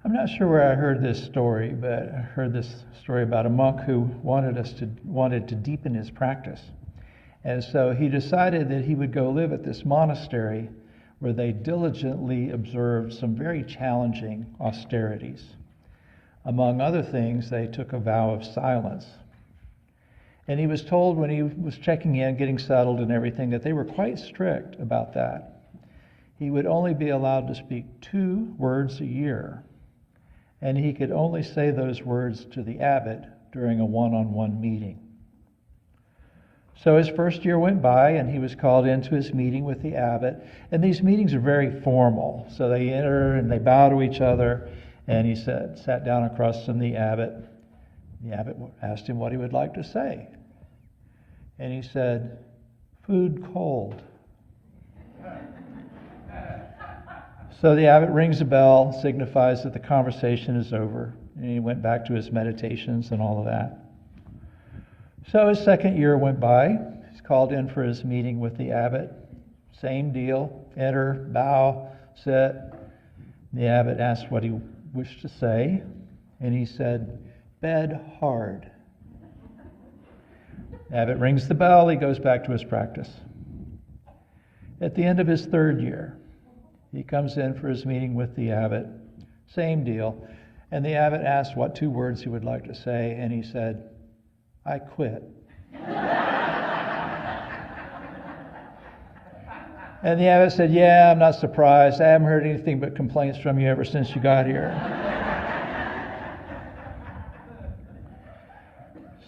I'm not sure where I heard this story, but I heard this story about a monk who wanted to deepen his practice. And so he decided that he would go live at this monastery where they diligently observed some very challenging austerities. Among other things, they took a vow of silence. And he was told when he was checking in, getting settled and everything, that they were quite strict about that. He would only be allowed to speak 2 words a year, and he could only say those words to the abbot during a one-on-one meeting. So his first year went by, and he was called into his meeting with the abbot. And these meetings are very formal. So they enter and they bow to each other, and he sat down across from the abbot. The abbot asked him what he would like to say. And he said, "Food cold." So the abbot rings a bell, signifies that the conversation is over, and he went back to his meditations and all of that. So his second year went by. He's called in for his meeting with the abbot. Same deal. Enter, bow, sit. The abbot asked what he wished to say, and he said, "Bed hard." The abbot rings the bell. He goes back to his practice. At the end of his third year, he comes in for his meeting with the abbot. Same deal. And the abbot asked what 2 words he would like to say, and he said, "I quit." And the abbot said, "Yeah, I'm not surprised. I haven't heard anything but complaints from you ever since you got here."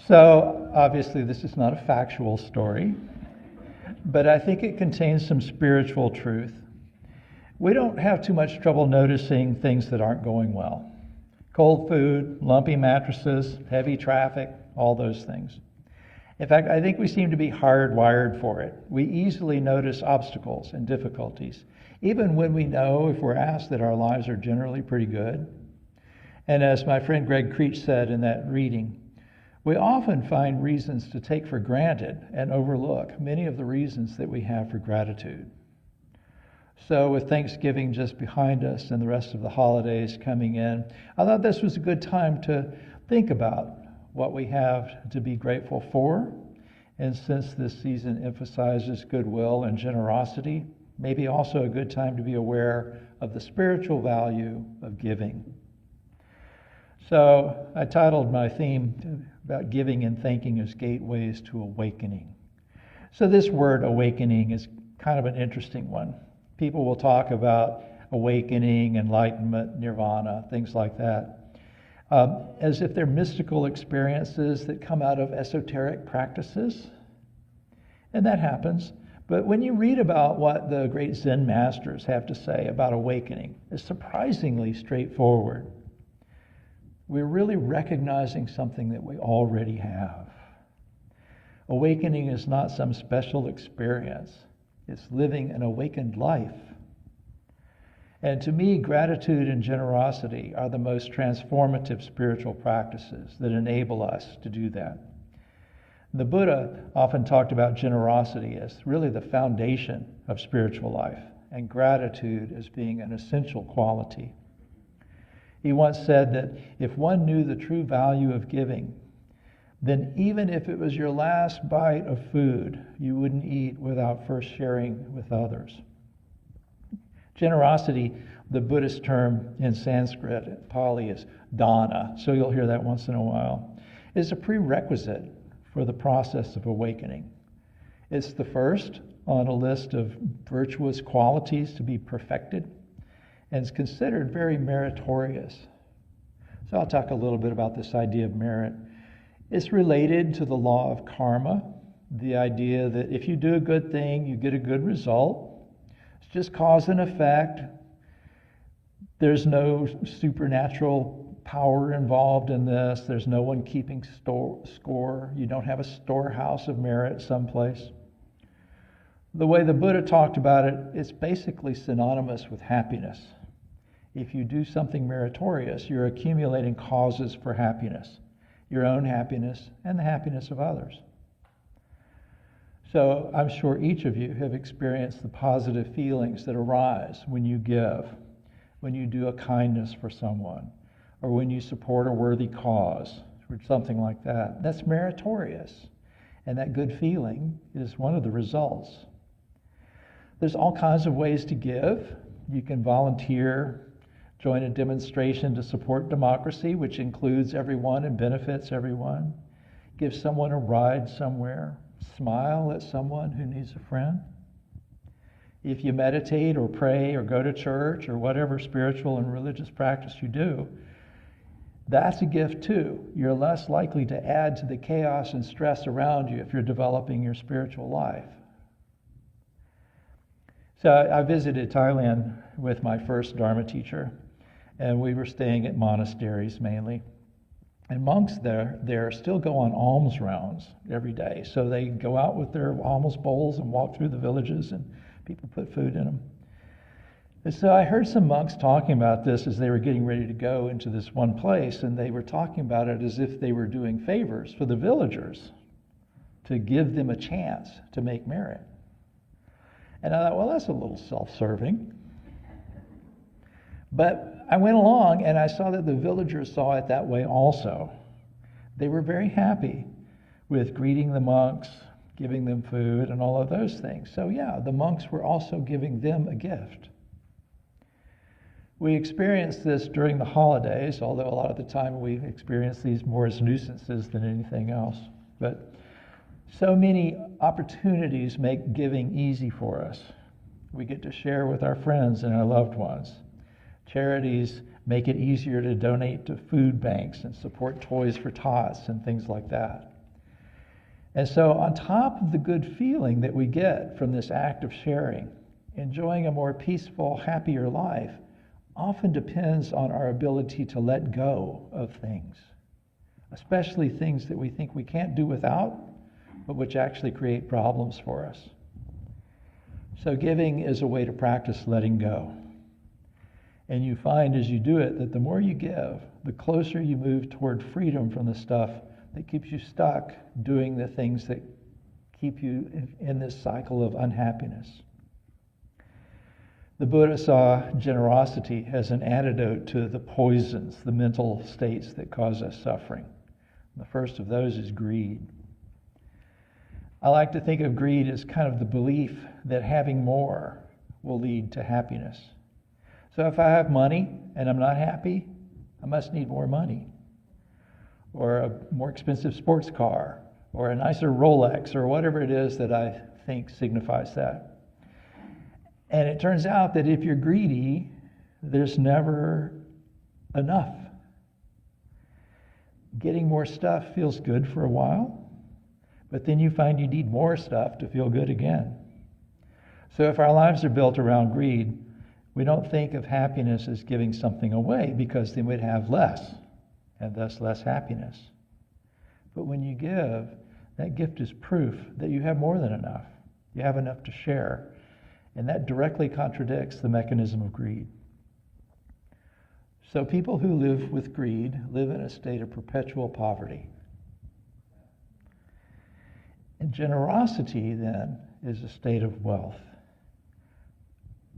So, obviously, this is not a factual story, but I think it contains some spiritual truth. We don't have too much trouble noticing things that aren't going well. Cold food, lumpy mattresses, heavy traffic, all those things. In fact, I think we seem to be hardwired for it. We easily notice obstacles and difficulties, even when we know, if we're asked, that our lives are generally pretty good. And as my friend Greg Creech said in that reading, we often find reasons to take for granted and overlook many of the reasons that we have for gratitude. So with Thanksgiving just behind us and the rest of the holidays coming in, I thought this was a good time to think about what we have to be grateful for. And since this season emphasizes goodwill and generosity, maybe also a good time to be aware of the spiritual value of giving. So I titled my theme about giving and thanking as gateways to awakening. So this word awakening is kind of an interesting one. People will talk about awakening, enlightenment, nirvana, things like that, as if they're mystical experiences that come out of esoteric practices. And that happens. But when you read about what the great Zen masters have to say about awakening, it's surprisingly straightforward. We're really recognizing something that we already have. Awakening is not some special experience. It's living an awakened life. And to me, gratitude and generosity are the most transformative spiritual practices that enable us to do that. The Buddha often talked about generosity as really the foundation of spiritual life, and gratitude as being an essential quality. He once said that if one knew the true value of giving, then even if it was your last bite of food, you wouldn't eat without first sharing with others. Generosity, the Buddhist term in Sanskrit, Pali, is dana, so you'll hear that once in a while, is a prerequisite for the process of awakening. It's the first on a list of virtuous qualities to be perfected, and it's considered very meritorious. So I'll talk a little bit about this idea of merit. It's related to the law of karma, the idea that if you do a good thing, you get a good result. It's just cause and effect. There's no supernatural power involved in this. There's no one keeping score. You don't have a storehouse of merit someplace. The way the Buddha talked about it, it's basically synonymous with happiness. If you do something meritorious, you're accumulating causes for happiness. Your own happiness and the happiness of others. So I'm sure each of you have experienced the positive feelings that arise when you give, when you do a kindness for someone, or when you support a worthy cause, or something like that. That's meritorious. And that good feeling is one of the results. There's all kinds of ways to give. You can volunteer, join a demonstration to support democracy, which includes everyone and benefits everyone. Give someone a ride somewhere. Smile at someone who needs a friend. If you meditate or pray or go to church or whatever spiritual and religious practice you do, that's a gift too. You're less likely to add to the chaos and stress around you if you're developing your spiritual life. So I visited Thailand with my first Dharma teacher, and we were staying at monasteries mainly. And monks there still go on alms rounds every day. So they go out with their alms bowls and walk through the villages, and people put food in them. And so I heard some monks talking about this as they were getting ready to go into this one place, and they were talking about it as if they were doing favors for the villagers to give them a chance to make merit. And I thought, well, that's a little self-serving. But I went along and I saw that the villagers saw it that way also. They were very happy with greeting the monks, giving them food, and all of those things. So yeah, the monks were also giving them a gift. We experienced this during the holidays, although a lot of the time we experience these more as nuisances than anything else. But so many opportunities make giving easy for us. We get to share with our friends and our loved ones. Charities make it easier to donate to food banks and support Toys for Tots and things like that. And so on top of the good feeling that we get from this act of sharing, enjoying a more peaceful, happier life often depends on our ability to let go of things, especially things that we think we can't do without, but which actually create problems for us. So giving is a way to practice letting go. And you find as you do it that the more you give, the closer you move toward freedom from the stuff that keeps you stuck doing the things that keep you in this cycle of unhappiness. The Buddha saw generosity as an antidote to the poisons, the mental states that cause us suffering. The first of those is greed. I like to think of greed as kind of the belief that having more will lead to happiness. So if I have money and I'm not happy, I must need more money, or a more expensive sports car, or a nicer Rolex, or whatever it is that I think signifies that. And it turns out that if you're greedy, there's never enough. Getting more stuff feels good for a while, but then you find you need more stuff to feel good again. So if our lives are built around greed, we don't think of happiness as giving something away, because then we'd have less, and thus less happiness. But when you give, that gift is proof that you have more than enough. You have enough to share. And that directly contradicts the mechanism of greed. So people who live with greed live in a state of perpetual poverty. And generosity, then, is a state of wealth.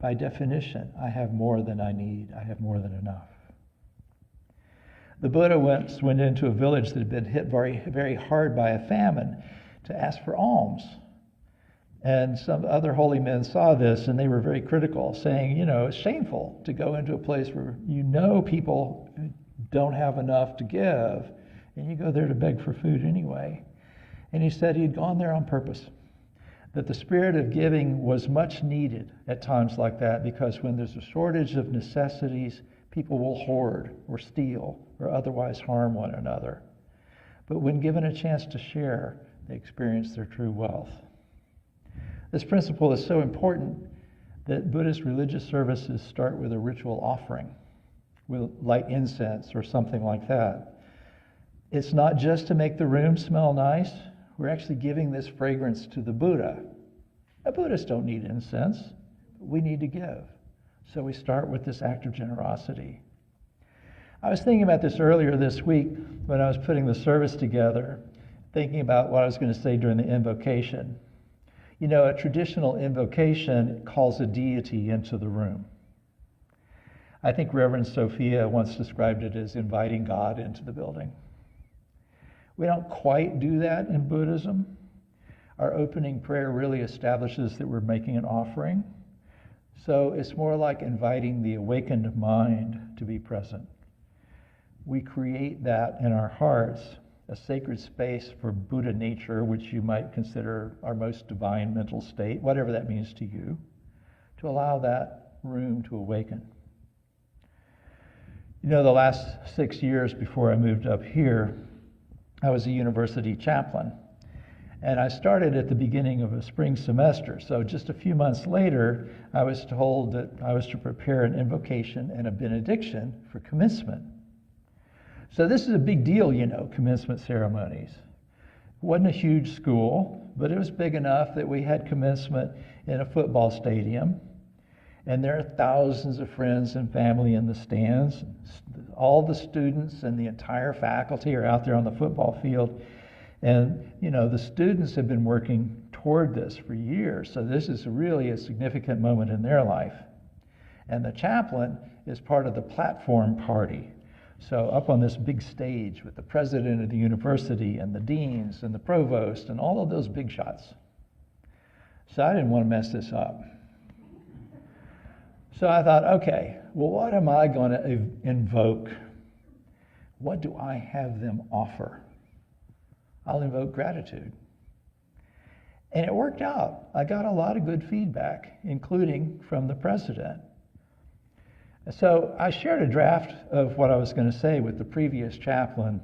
By definition, I have more than I need. I have more than enough. The Buddha once went into a village that had been hit very, very hard by a famine to ask for alms. And some other holy men saw this, and they were very critical, saying, it's shameful to go into a place where people don't have enough to give, and you go there to beg for food anyway. And he said he'd gone there on purpose, that the spirit of giving was much needed at times like that, because when there's a shortage of necessities, people will hoard or steal or otherwise harm one another. But when given a chance to share, they experience their true wealth. This principle is so important that Buddhist religious services start with a ritual offering. We'll light incense or something like that. It's not just to make the room smell nice. We're actually giving this fragrance to the Buddha. The Buddhists don't need incense, but we need to give. So we start with this act of generosity. I was thinking about this earlier this week when I was putting the service together, thinking about what I was going to say during the invocation. A traditional invocation calls a deity into the room. I think Reverend Sophia once described it as inviting God into the building. We don't quite do that in Buddhism. Our opening prayer really establishes that we're making an offering. So it's more like inviting the awakened mind to be present. We create that in our hearts, a sacred space for Buddha nature, which you might consider our most divine mental state, whatever that means to you, to allow that room to awaken. You know, the last 6 years before I moved up here, I was a university chaplain. And I started at the beginning of a spring semester. So just a few months later, I was told that I was to prepare an invocation and a benediction for commencement. So this is a big deal, you know, commencement ceremonies. It wasn't a huge school, but it was big enough that we had commencement in a football stadium. And there are thousands of friends and family in the stands. All the students and the entire faculty are out there on the football field. And, you know, the students have been working toward this for years. So this is really a significant moment in their life. And the chaplain is part of the platform party. So up on this big stage with the president of the university and the deans and the provost and all of those big shots. So I didn't want to mess this up. So I thought, okay, well, what am I going to invoke? What do I have them offer? I'll invoke gratitude. And it worked out. I got a lot of good feedback, including from the president. So I shared a draft of what I was going to say with the previous chaplain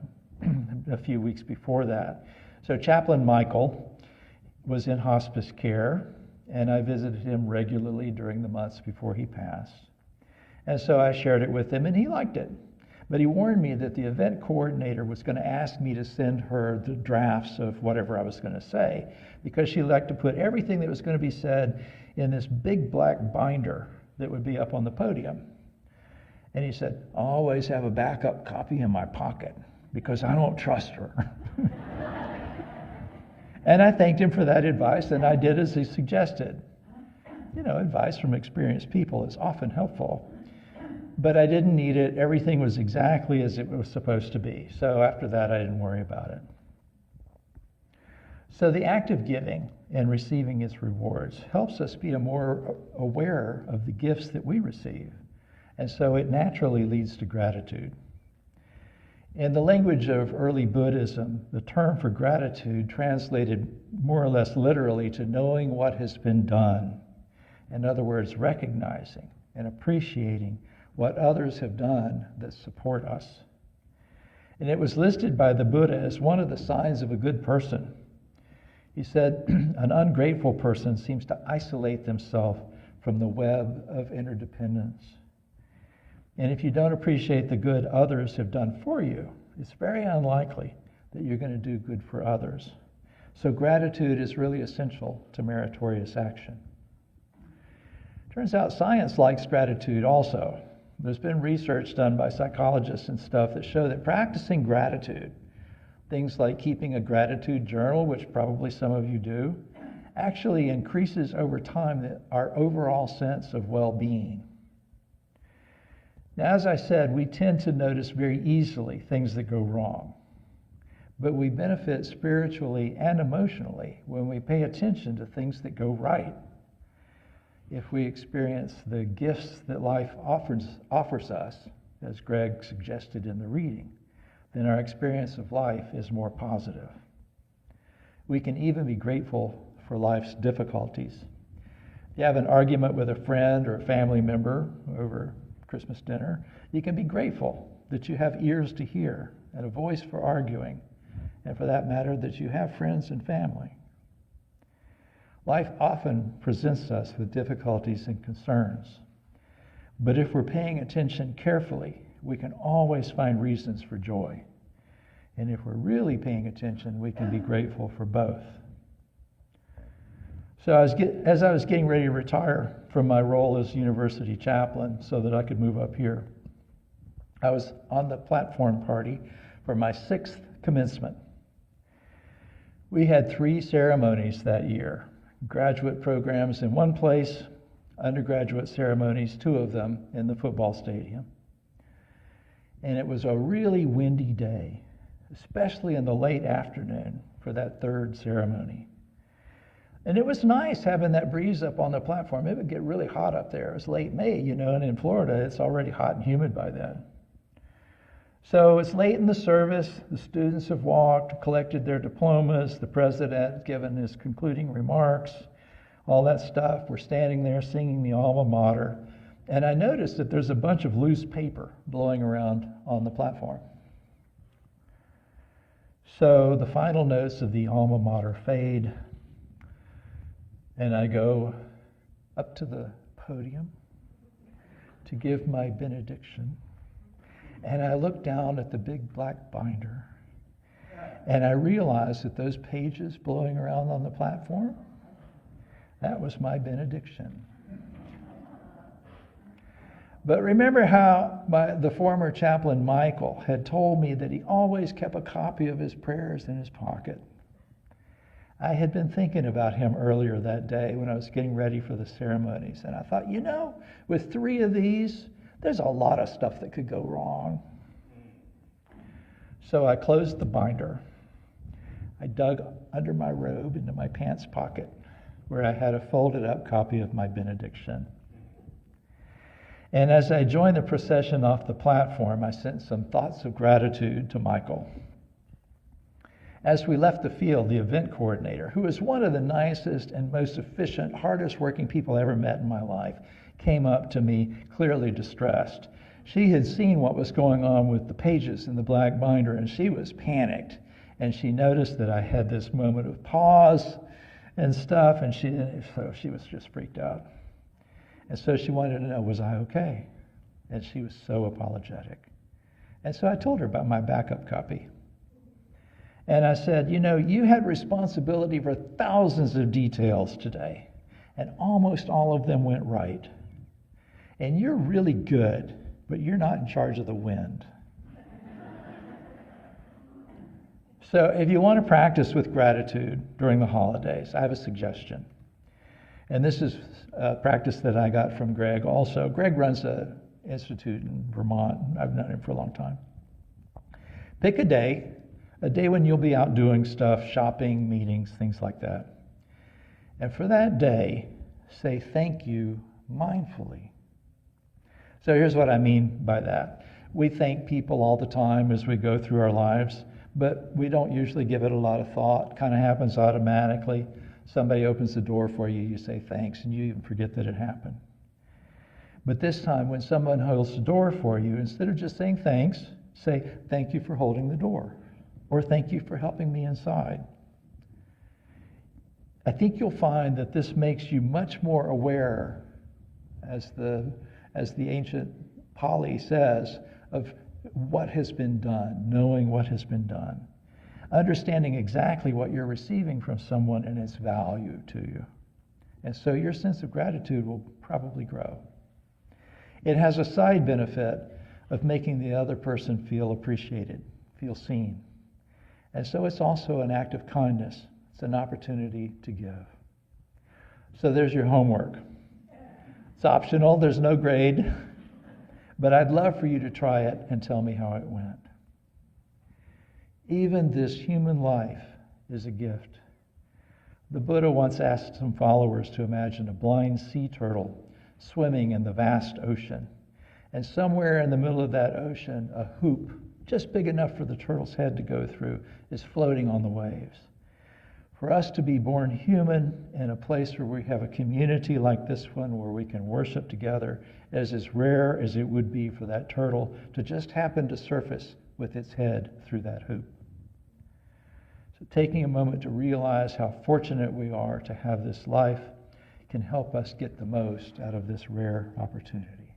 a few weeks before that. So Chaplain Michael was in hospice care, and I visited him regularly during the months before he passed. And so I shared it with him, and he liked it. But he warned me that the event coordinator was going to ask me to send her the drafts of whatever I was going to say, because she liked to put everything that was going to be said in this big black binder that would be up on the podium. And he said, I always have a backup copy in my pocket because I don't trust her. And I thanked him for that advice, and I did as he suggested. You know, advice from experienced people is often helpful. But I didn't need it. Everything was exactly as it was supposed to be. So after that, I didn't worry about it. So the act of giving and receiving its rewards helps us be more aware of the gifts that we receive. And so it naturally leads to gratitude. In the language of early Buddhism, the term for gratitude translated more or less literally to knowing what has been done. In other words, recognizing and appreciating what others have done that support us. And it was listed by the Buddha as one of the signs of a good person. He said, an ungrateful person seems to isolate themselves from the web of interdependence. And if you don't appreciate the good others have done for you, it's very unlikely that you're going to do good for others. So gratitude is really essential to meritorious action. Turns out science likes gratitude also. There's been research done by psychologists and stuff that show that practicing gratitude, things like keeping a gratitude journal, which probably some of you do, actually increases over time our overall sense of well-being. Now, as I said, we tend to notice very easily things that go wrong, but we benefit spiritually and emotionally when we pay attention to things that go right. If we experience the gifts that life offers us, as Greg suggested in the reading, then our experience of life is more positive. We can even be grateful for life's difficulties. If you have an argument with a friend or a family member over Christmas dinner, you can be grateful that you have ears to hear and a voice for arguing, and for that matter, that you have friends and family. Life often presents us with difficulties and concerns, but if we're paying attention carefully, we can always find reasons for joy. And if we're really paying attention, we can be grateful for both. So as I was getting ready to retire from my role as university chaplain so that I could move up here, I was on the platform party for my 6th commencement. We had 3 ceremonies that year. Graduate programs in one place, undergraduate ceremonies, 2 of them in the football stadium. And it was a really windy day, especially in the late afternoon for that 3rd ceremony. And it was nice having that breeze up on the platform. It would get really hot up there. It was late May, and in Florida, it's already hot and humid by then. So it's late in the service. The students have walked, collected their diplomas. The president has given his concluding remarks, all that stuff. We're standing there singing the alma mater. And I noticed that there's a bunch of loose paper blowing around on the platform. So the final notes of the alma mater fade. And I go up to the podium to give my benediction. And I look down at the big black binder. And I realize that those pages blowing around on the platform, that was my benediction. But remember how the former chaplain Michael had told me that he always kept a copy of his prayers in his pocket. I had been thinking about him earlier that day when I was getting ready for the ceremonies. And I thought, with 3 of these, there's a lot of stuff that could go wrong. So I closed the binder. I dug under my robe into my pants pocket where I had a folded up copy of my benediction. And as I joined the procession off the platform, I sent some thoughts of gratitude to Michael. As we left the field, the event coordinator, who is one of the nicest and most efficient, hardest working people I ever met in my life, came up to me, clearly distressed. She had seen what was going on with the pages in the black binder, and she was panicked. And she noticed that I had this moment of pause and stuff, and she was just freaked out. And so she wanted to know, was I okay? And she was so apologetic. And so I told her about my backup copy. And I said, you had responsibility for thousands of details today, and almost all of them went right. And you're really good, but you're not in charge of the wind. So if you want to practice with gratitude during the holidays, I have a suggestion. And this is a practice that I got from Greg also. Greg runs an institute in Vermont. I've known him for a long time. Pick a day when you'll be out doing stuff, shopping, meetings, things like that. And for that day, say thank you mindfully. So here's what I mean by that. We thank people all the time as we go through our lives, but we don't usually give it a lot of thought. It kind of happens automatically. Somebody opens the door for you, you say thanks, and you even forget that it happened. But this time, when someone holds the door for you, instead of just saying thanks, say thank you for holding the door, or thank you for helping me inside. I think you'll find that this makes you much more aware, as the ancient Pali says, of what has been done, knowing what has been done, understanding exactly what you're receiving from someone and its value to you. And so your sense of gratitude will probably grow. It has a side benefit of making the other person feel appreciated, feel seen. And so it's also an act of kindness. It's an opportunity to give. So there's your homework. It's optional, there's no grade, but I'd love for you to try it and tell me how it went. Even this human life is a gift. The Buddha once asked some followers to imagine a blind sea turtle swimming in the vast ocean. And somewhere in the middle of that ocean, a hoop, just big enough for the turtle's head to go through, is floating on the waves. For us to be born human in a place where we have a community like this one, where we can worship together, is as rare as it would be for that turtle to just happen to surface with its head through that hoop. So taking a moment to realize how fortunate we are to have this life can help us get the most out of this rare opportunity.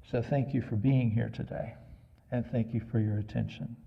So thank you for being here today, and thank you for your attention.